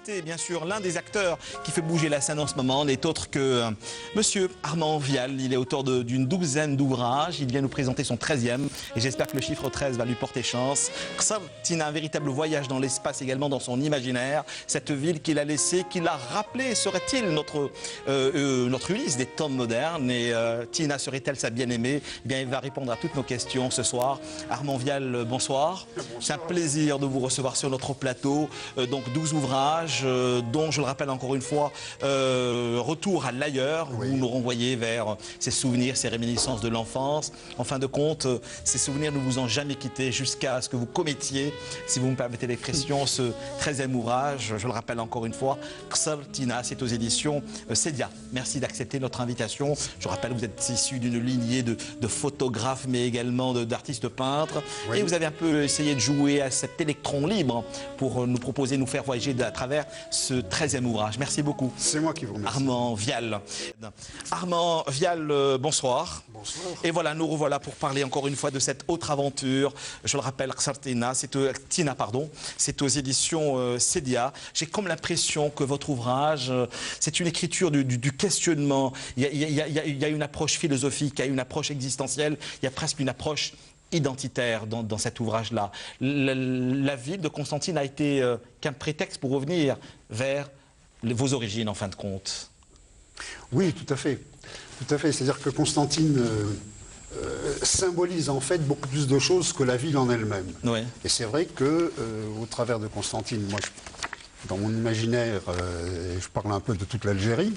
invité, bien sûr, l'un des acteurs qui fait bouger la scène en ce moment n'est autre que Monsieur Armand Vial. Il est auteur d'une douzaine d'ouvrages. Il vient nous présenter son 13e et j'espère que le chiffre 13 va lui porter chance. Xartina, un véritable voyage dans l'espace également dans son imaginaire. Cette ville qu'il a laissée, qu'il a rappelée, serait-il notre Ulysse des temps modernes? Et Tina serait-elle sa bien-aimée? Eh bien, il va répondre à toutes nos questions ce soir. Armand Vial, bonsoir. C'est un plaisir de vous recevoir sur notre plateau. Donc 12 ouvrages, dont je le rappelle encore une fois, retour à l'ailleurs, oui. Vous nous renvoyez vers ces souvenirs, ces réminiscences de l'enfance. En fin de compte, ces souvenirs ne vous ont jamais quitté jusqu'à ce que vous commettiez, si vous me permettez l'expression, ce 13e ouvrage. Je le rappelle encore une fois, Xartina, c'est aux éditions Cédia. Merci d'accepter notre invitation. Je rappelle que vous êtes issu d'une lignée de photographes, mais également d'artistes peintres. Oui. Et vous avez un peu essayé de jouer à cet électron libre pour nous proposer, nous faire voyager à travers ce 13e ouvrage. Merci beaucoup. C'est moi qui vous remercie. Armand Vial. Armand Vial, bonsoir. Bonsoir. Et voilà, nous revoilà pour parler encore une fois de cette autre aventure. Je le rappelle, Xartina, c'est aux éditions Cédia. J'ai comme l'impression que votre ouvrage, c'est une écriture du questionnement. Il y a une approche philosophique, il y a une approche existentielle, il y a presque une approche identitaire dans cet ouvrage-là. La ville de Constantine a été qu'un prétexte pour revenir vers vos origines, en fin de compte. Oui, tout à fait. Tout à fait. C'est-à-dire que Constantine symbolise en fait beaucoup plus de choses que la ville en elle-même. Oui. Et c'est vrai que au travers de Constantine, moi, dans mon imaginaire, je parle un peu de toute l'Algérie.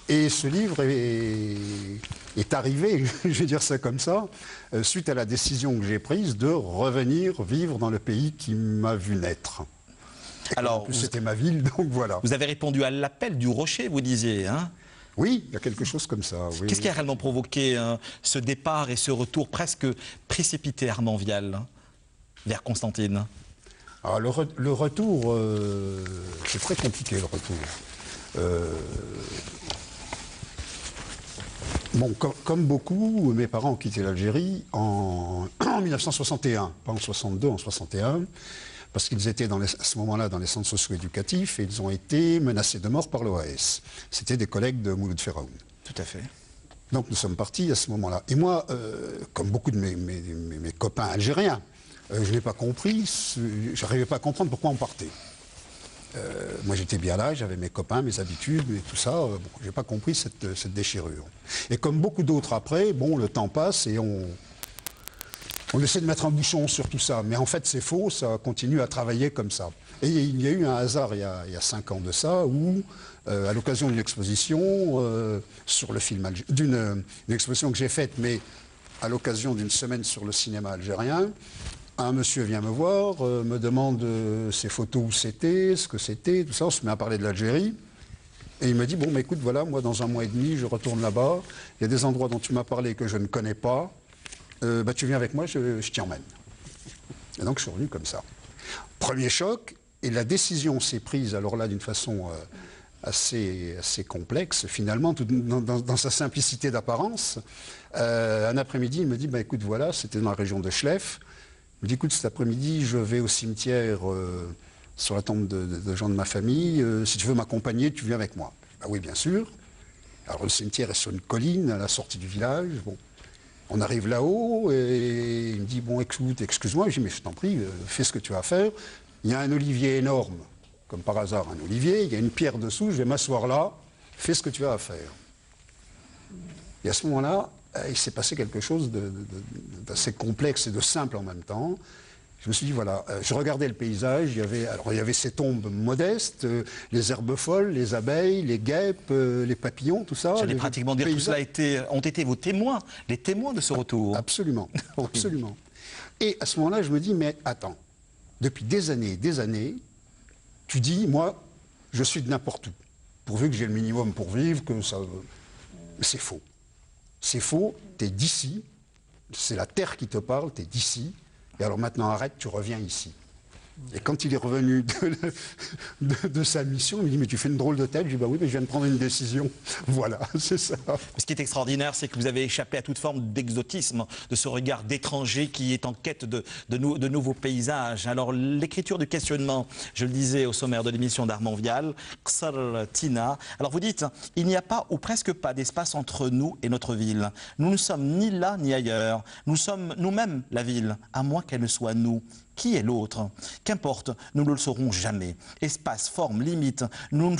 Et ce livre est arrivé, je vais dire ça comme ça, suite à la décision que j'ai prise de revenir vivre dans le pays qui m'a vu naître. Alors, c'était ma ville, donc voilà. Vous avez répondu à l'appel du rocher, vous disiez, hein? Oui, il y a quelque chose comme ça. Oui, Qu'est-ce qui a réellement provoqué ce départ et ce retour presque précipité, Armand Vial, vers Constantine? Alors, le retour, c'est très compliqué, le retour. Bon, comme beaucoup, mes parents ont quitté l'Algérie en 1961, pas en 62, en 61, parce qu'ils étaient à ce moment-là dans les centres socio-éducatifs et ils ont été menacés de mort par l'OAS. C'était des collègues de Mouloud Feraoun. Tout à fait. Donc nous sommes partis à ce moment-là. Et moi, comme beaucoup de mes copains algériens, je n'ai pas compris, je n'arrivais pas à comprendre pourquoi on partait. Moi j'étais bien là, j'avais mes copains, mes habitudes et tout ça, bon, je n'ai pas compris cette déchirure. Et comme beaucoup d'autres après, bon, le temps passe et on essaie de mettre un bouchon sur tout ça, mais en fait c'est faux, ça continue à travailler comme ça. Et il y a eu un hasard il y a 5 ans de ça, où à l'occasion d'une exposition sur le film d'une exposition que j'ai faite, mais à l'occasion d'une semaine sur le cinéma algérien, un monsieur vient me voir, me demande ses photos où c'était, ce que c'était, tout ça, on se met à parler de l'Algérie. Et il me dit, bon, mais écoute, voilà, moi, dans 1 mois et demi, je retourne là-bas. Il y a des endroits dont tu m'as parlé que je ne connais pas. Bah, tu viens avec moi, je t'y emmène. Et donc, je suis revenu comme ça. Premier choc, et la décision s'est prise, alors là, d'une façon assez complexe, finalement, dans sa simplicité d'apparence. Un après-midi, il me dit, bah, écoute, voilà, c'était dans la région de Chlef. Il me dit, écoute, cet après-midi, je vais au cimetière sur la tombe de gens de ma famille. Si tu veux m'accompagner, tu viens avec moi. Ben oui, bien sûr. Alors, le cimetière est sur une colline, à la sortie du village. Bon, on arrive là-haut et il me dit, bon, écoute, excuse-moi. Je dis, mais je t'en prie, fais ce que tu vas faire. Il y a un olivier énorme, comme par hasard, un olivier. Il y a une pierre dessous, je vais m'asseoir là. Fais ce que tu as à faire. Et à ce moment-là, il s'est passé quelque chose d'assez complexe et de simple en même temps. Je me suis dit, voilà, je regardais le paysage, il y avait ces tombes modestes, les herbes folles, les abeilles, les guêpes, les papillons, tout ça. J'allais pratiquement dire que tout cela ont été vos témoins, les témoins de ce retour. Absolument, absolument. Et à ce moment-là, je me dis, mais attends, depuis des années, tu dis, moi, je suis de n'importe où, pourvu que j'ai le minimum pour vivre, que ça... C'est faux. C'est faux, tu es d'ici, c'est la terre qui te parle, tu es d'ici, et alors maintenant arrête, tu reviens ici. Et quand il est revenu de sa mission, il me dit « mais tu fais une drôle de tête ». Je dis « bah oui, mais je viens de prendre une décision ». Voilà, c'est ça. Ce qui est extraordinaire, c'est que vous avez échappé à toute forme d'exotisme, de ce regard d'étranger qui est en quête de nouveaux paysages. Alors l'écriture du questionnement, je le disais au sommaire de l'émission d'Armand Vial, Ksar Tina. Alors vous dites, il n'y a pas ou presque pas d'espace entre nous et notre ville. Nous ne sommes ni là ni ailleurs. Nous sommes nous-mêmes la ville, à moins qu'elle ne soit nous. Qui est l'autre? Qu'importe, nous ne le saurons jamais. Espace, forme, limite, nous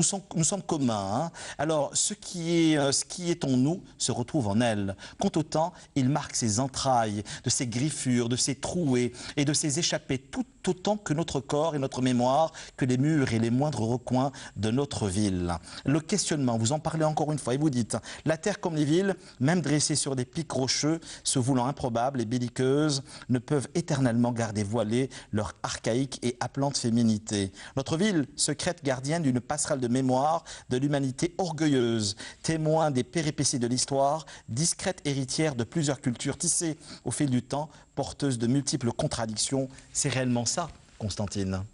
sommes communs. Hein. Alors, ce qui est en nous se retrouve en elle. Quant au temps, il marque ses entrailles, de ses griffures, de ses trouées et de ses échappées, tout autant que notre corps et notre mémoire, que les murs et les moindres recoins de notre ville. Le questionnement, vous en parlez encore une fois et vous dites, la terre comme les villes, même dressées sur des pics rocheux, se voulant improbables et belliqueuses, ne peuvent éternellement garder voilée leur archaïque et appelante féminité. Notre ville, secrète gardienne d'une passerelle de mémoire de l'humanité orgueilleuse, témoin des péripéties de l'histoire, discrète héritière de plusieurs cultures tissées au fil du temps, porteuse de multiples contradictions. C'est réellement ça, Constantine?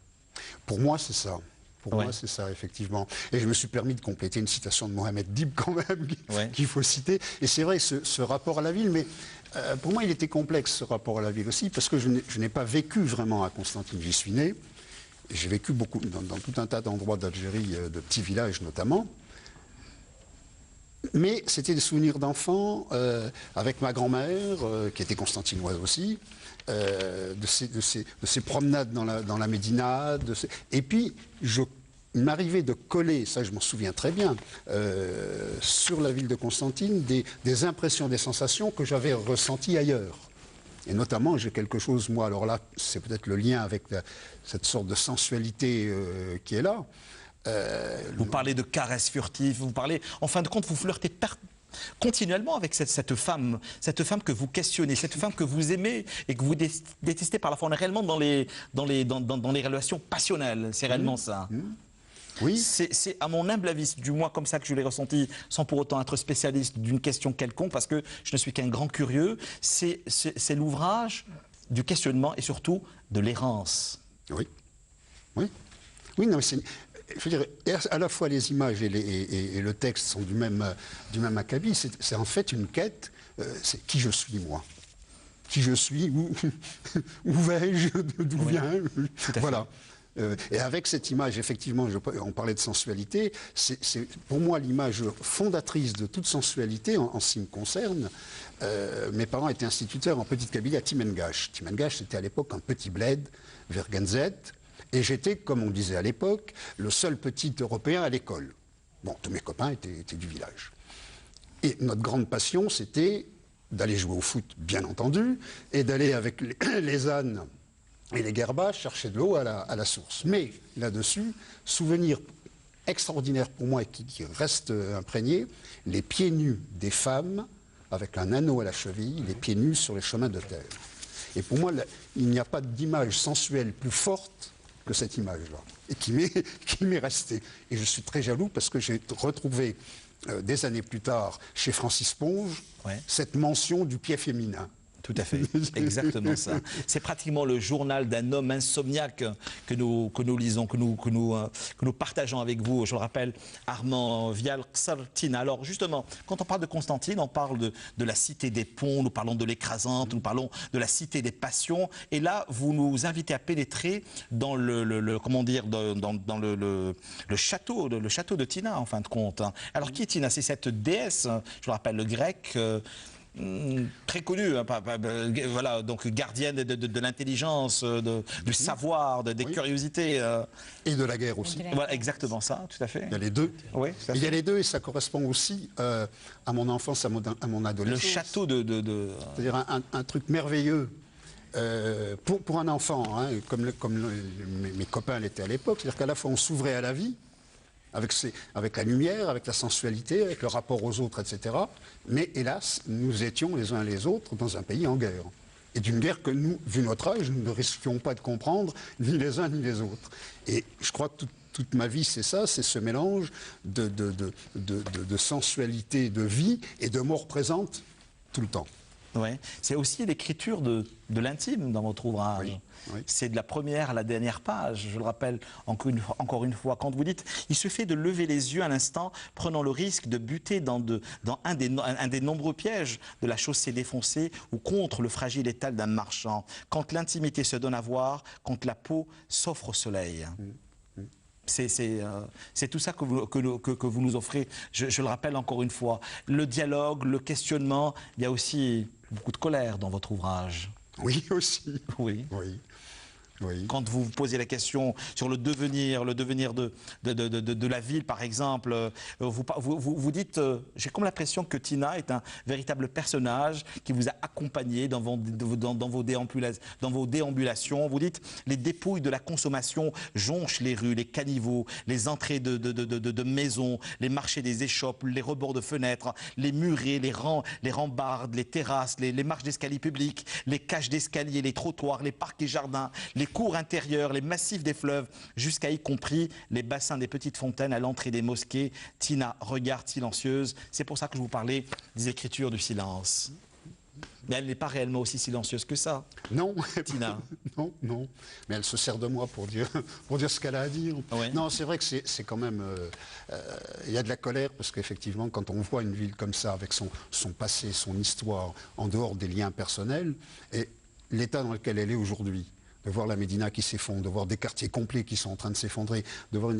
Pour moi, c'est ça. Pour moi, c'est ça, effectivement. Et je me suis permis de compléter une citation de Mohamed Dib, quand même, qu'il faut citer. Et c'est vrai, ce rapport à la ville, mais pour moi, il était complexe, ce rapport à la ville aussi, parce que je n'ai pas vécu vraiment à Constantine. J'y suis né. J'ai vécu beaucoup dans tout un tas d'endroits d'Algérie, de petits villages notamment. Mais c'était des souvenirs d'enfants avec ma grand-mère, qui était constantinoise aussi, de ces promenades dans la Médina. Et puis, il m'arrivait de coller, ça je m'en souviens très bien, sur la ville de Constantine, des impressions, des sensations que j'avais ressenties ailleurs. Et notamment, j'ai quelque chose, moi, alors là, c'est peut-être le lien avec cette sorte de sensualité qui est là. Vous parlez de caresses furtives, vous parlez, en fin de compte, vous flirtez continuellement avec cette femme que vous questionnez, cette femme que vous aimez et que vous détestez par la fois. On est réellement dans les relations passionnelles, c'est réellement ça. Oui. C'est à mon humble avis, du moins comme ça que je l'ai ressenti, sans pour autant être spécialiste d'une question quelconque, parce que je ne suis qu'un grand curieux, c'est l'ouvrage du questionnement et surtout de l'errance. Oui. Oui. Oui, non, mais c'est... Je veux dire, à la fois les images et le texte sont du même acabit. C'est en fait une quête. C'est qui je suis, moi. Qui je suis, où vais-je, d'où viens. Voilà. Et avec cette image, effectivement, on parlait de sensualité, c'est pour moi l'image fondatrice de toute sensualité en ce qui me concerne. Mes parents étaient instituteurs en Petite Kabylie à Timengash. Timengash, c'était à l'époque un petit bled vers Genzet. Et j'étais, comme on disait à l'époque, le seul petit Européen à l'école. Bon, tous mes copains étaient du village. Et notre grande passion, c'était d'aller jouer au foot, bien entendu, et d'aller avec les ânes et les guerbas chercher de l'eau à la source. Mais là-dessus, souvenir extraordinaire pour moi et qui reste imprégné, les pieds nus des femmes avec un anneau à la cheville, les pieds nus sur les chemins de terre. Et pour moi, il n'y a pas d'image sensuelle plus forte que cette image-là, et qui m'est restée. Et je suis très jaloux parce que j'ai retrouvé, des années plus tard, chez Francis Ponge, cette mention du pied féminin. Tout à fait, exactement ça. C'est pratiquement le journal d'un homme insomniaque que nous lisons, que nous partageons avec vous. Je le rappelle, Armand Vial, Ksar Tina. Alors justement, quand on parle de Constantine, on parle de la cité des ponts, nous parlons de l'écrasante, nous parlons de la cité des passions. Et là, vous nous invitez à pénétrer dans le château de Tina, en fin de compte. Alors qui est Tina? C'est cette déesse, je le rappelle, le grec. Très connue, hein, voilà, donc gardienne de l'intelligence, du savoir, des curiosités. Et de la guerre aussi. Voilà, exactement ça, tout à fait. Il y a les deux. Oui, il y a les deux et ça correspond aussi à mon enfance, à mon adolescence. Le château C'est-à-dire un truc merveilleux pour un enfant, hein, comme mes copains l'étaient à l'époque. C'est-à-dire qu'à la fois on s'ouvrait à la vie, avec la lumière, avec la sensualité, avec le rapport aux autres, etc. Mais hélas, nous étions les uns les autres dans un pays en guerre. Et d'une guerre que nous, vu notre âge, nous ne risquions pas de comprendre, ni les uns ni les autres. Et je crois que toute ma vie, c'est ça, c'est ce mélange de sensualité, de vie et de mort présente tout le temps. Ouais. C'est aussi l'écriture de l'intime dans votre ouvrage. Oui, oui. C'est de la première à la dernière page. Je le rappelle encore une fois, quand vous dites « Il suffit de lever les yeux un instant, prenant le risque de buter dans un des nombreux pièges de la chaussée défoncée ou contre le fragile étal d'un marchand. Quand l'intimité se donne à voir, quand la peau s'offre au soleil. C'est tout ça que vous nous offrez. Je le rappelle encore une fois. Le dialogue, le questionnement, il y a aussi beaucoup de colère dans votre ouvrage. Oui, aussi. Oui. Oui. Oui. Quand vous vous posez la question sur le devenir de la ville, par exemple, vous dites, j'ai comme l'impression que Tina est un véritable personnage qui vous a accompagné dans vos déambulations. Vous dites, les dépouilles de la consommation jonchent les rues, les caniveaux, les entrées de maisons, les marchés des échoppes, les rebords de fenêtres, les murets, les rambardes, les terrasses, les marches d'escalier publics, les cages d'escalier, les trottoirs, les parcs et jardins, les cours intérieures, les massifs des fleuves, jusqu'à y compris les bassins des petites fontaines à l'entrée des mosquées. Tina regarde silencieuse. C'est pour ça que je vous parlais des écritures du silence. Mais elle n'est pas réellement aussi silencieuse que ça. Non, Tina. non, non. Mais elle se sert de moi pour dire ce qu'elle a à dire. Ouais. Non, c'est vrai que c'est quand même... il y a de la colère parce qu'effectivement, quand on voit une ville comme ça, avec son passé, son histoire, en dehors des liens personnels, et l'état dans lequel elle est aujourd'hui, de voir la Médina qui s'effondre, de voir des quartiers complets qui sont en train de s'effondrer, de voir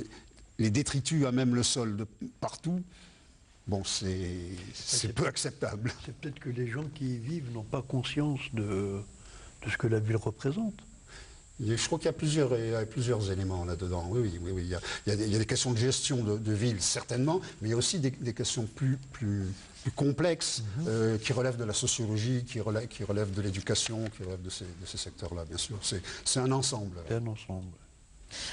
les détritus à même le sol partout, bon, c'est peu acceptable. C'est peut-être que les gens qui y vivent n'ont pas conscience de ce que la ville représente. Je crois qu'il y a plusieurs éléments là-dedans. Oui. Il y a des questions de gestion de ville, certainement, mais il y a aussi des questions plus complexes qui relèvent de la sociologie, qui relèvent de l'éducation, qui relèvent de ces secteurs-là, bien sûr. C'est un ensemble. C'est un ensemble.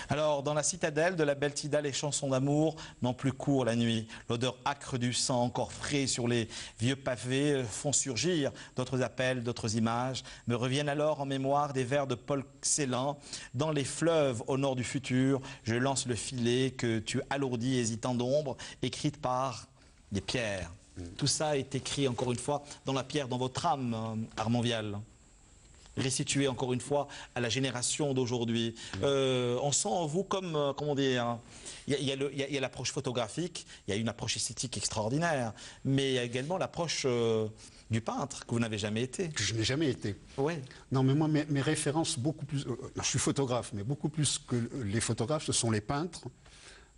Alors, dans la citadelle de la belle Tida, les chansons d'amour n'ont plus cours la nuit. L'odeur âcre du sang encore frais sur les vieux pavés font surgir d'autres appels, d'autres images. Me reviennent alors en mémoire des vers de Paul Celan. Dans les fleuves au nord du futur, je lance le filet que tu alourdis hésitant d'ombre, écrite par des pierres. Tout ça est écrit, encore une fois, dans la pierre, dans votre âme, Armand Vial. Restitué encore une fois à la génération d'aujourd'hui. On sent en vous comme, comment dire, il y a l'approche photographique, il y a une approche esthétique extraordinaire, mais il y a également l'approche du peintre que vous n'avez jamais été. Que je n'ai jamais été. Oui. Non, mais moi, mes références, beaucoup plus... je suis photographe, mais beaucoup plus que les photographes, ce sont les peintres.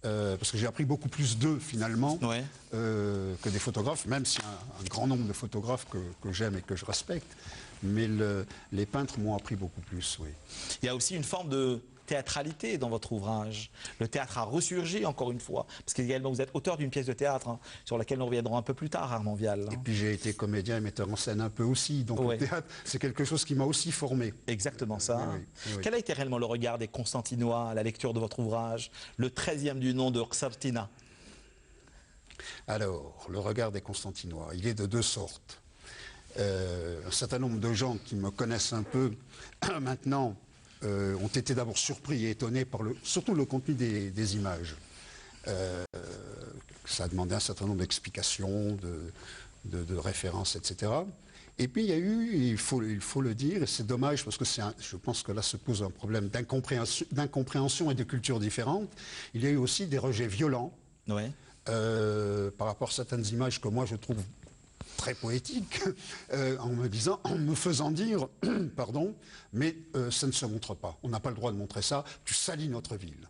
Parce que j'ai appris beaucoup plus d'eux, finalement, Ouais. que des photographes, même s'il y a un grand nombre de photographes que j'aime et que je respecte. Mais les peintres m'ont appris beaucoup plus, oui. Il y a aussi une forme de théâtralité dans votre ouvrage. Le théâtre a ressurgi encore une fois, parce qu'également vous êtes auteur d'une pièce de théâtre sur laquelle nous reviendrons un peu plus tard, Armand Vial. Et puis j'ai été comédien et metteur en scène un peu aussi, donc Ouais. le théâtre, c'est quelque chose qui m'a aussi formé. Exactement ça. Oui. Quel a été réellement le regard des Constantinois à la lecture de votre ouvrage, le 13e du nom de Xartina? Alors, le regard des Constantinois, il est de deux sortes. Un certain nombre de gens qui me connaissent un peu maintenant ont été d'abord surpris et étonnés par surtout le contenu des images. Ça a demandé un certain nombre d'explications, de références, etc. Et puis il y a eu, il faut le dire, et c'est dommage parce que je pense que là se pose un problème d'incompréhension et de cultures différentes, il y a eu aussi des rejets violents Ouais. par rapport à certaines images que moi je trouve très poétiques, en me faisant dire, pardon, mais ça ne se montre pas. On n'a pas le droit de montrer ça. Tu salis notre ville.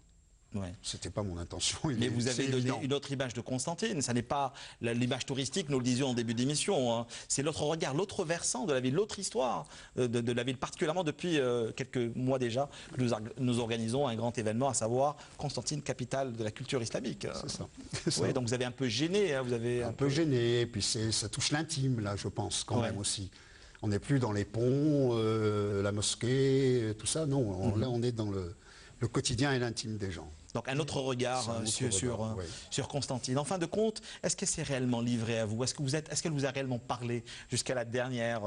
Ouais. C'était pas mon intention. Mais vous avez c'est donné évident. une autre image de Constantine. Ça n'est pas l'image touristique, nous le disions en début d'émission. Hein. C'est l'autre regard, l'autre versant de la ville, l'autre histoire de la ville, particulièrement depuis quelques mois déjà, que nous organisons un grand événement, à savoir Constantine, capitale de la culture islamique. C'est ça. Ouais, donc vous avez un peu gêné. Hein, vous avez Un peu gêné, et puis ça touche l'intime, là, je pense, quand même aussi. On n'est plus dans les ponts, la mosquée, tout ça. Non, là, on est dans le quotidien et l'intime des gens. Donc un autre regard sur Constantine. En fin de compte, est-ce qu'elle s'est réellement livrée à vous? Est-ce qu'elle vous a réellement parlé jusqu'à la dernière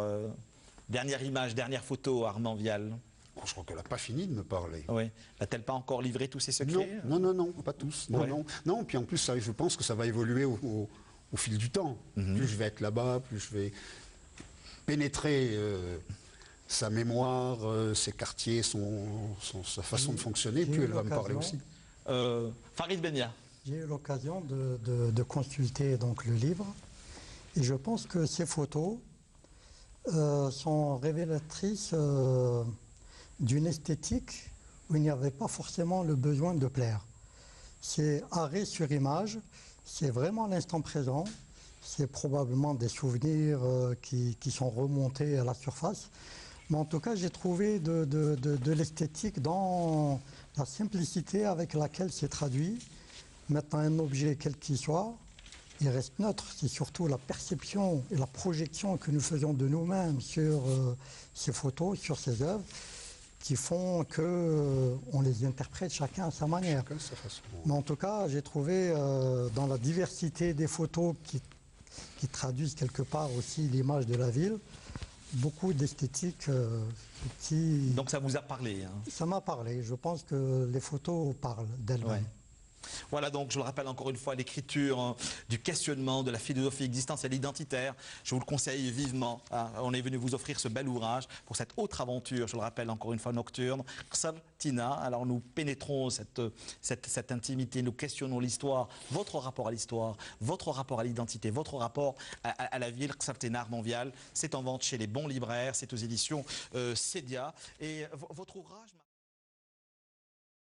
image, dernière photo, Armand Vial? Je crois qu'elle n'a pas fini de me parler. Oui. N'a-t-elle pas encore livré tous ses secrets? Non, pas tous. Non, puis en plus, je pense que ça va évoluer au fil du temps. Plus je vais être là-bas, plus je vais pénétrer sa mémoire, ses quartiers, sa façon de fonctionner, plus elle va me parler aussi. Farid Benia. J'ai eu l'occasion de consulter donc le livre et je pense que ces photos sont révélatrices d'une esthétique où il n'y avait pas forcément le besoin de plaire. C'est arrêt sur image, c'est vraiment l'instant présent, c'est probablement des souvenirs qui sont remontés à la surface. Mais en tout cas, j'ai trouvé de l'esthétique dans la simplicité avec laquelle c'est traduit. Maintenant, un objet, quel qu'il soit, il reste neutre. C'est surtout la perception et la projection que nous faisons de nous-mêmes sur ces photos, sur ces œuvres, qui font qu'on les interprète chacun à sa manière. Chacun sa façon. Mais en tout cas, j'ai trouvé dans la diversité des photos qui traduisent quelque part aussi l'image de la ville, beaucoup d'esthétique qui... Donc ça vous a parlé, hein? Ça m'a parlé. Je pense que les photos parlent d'elles-mêmes. Ouais. Voilà donc, je le rappelle encore une fois, l'écriture hein, du questionnement, de la philosophie existentielle identitaire. Je vous le conseille vivement. Hein. On est venu vous offrir ce bel ouvrage pour cette autre aventure, je le rappelle encore une fois, nocturne. Qsar Tina. Alors nous pénétrons cette intimité, nous questionnons l'histoire, votre rapport à l'histoire, votre rapport à l'identité, votre rapport à la ville. Qsar Tina, Armand Vial, c'est en vente chez les bons libraires, c'est aux éditions Cédia. Et votre ouvrage...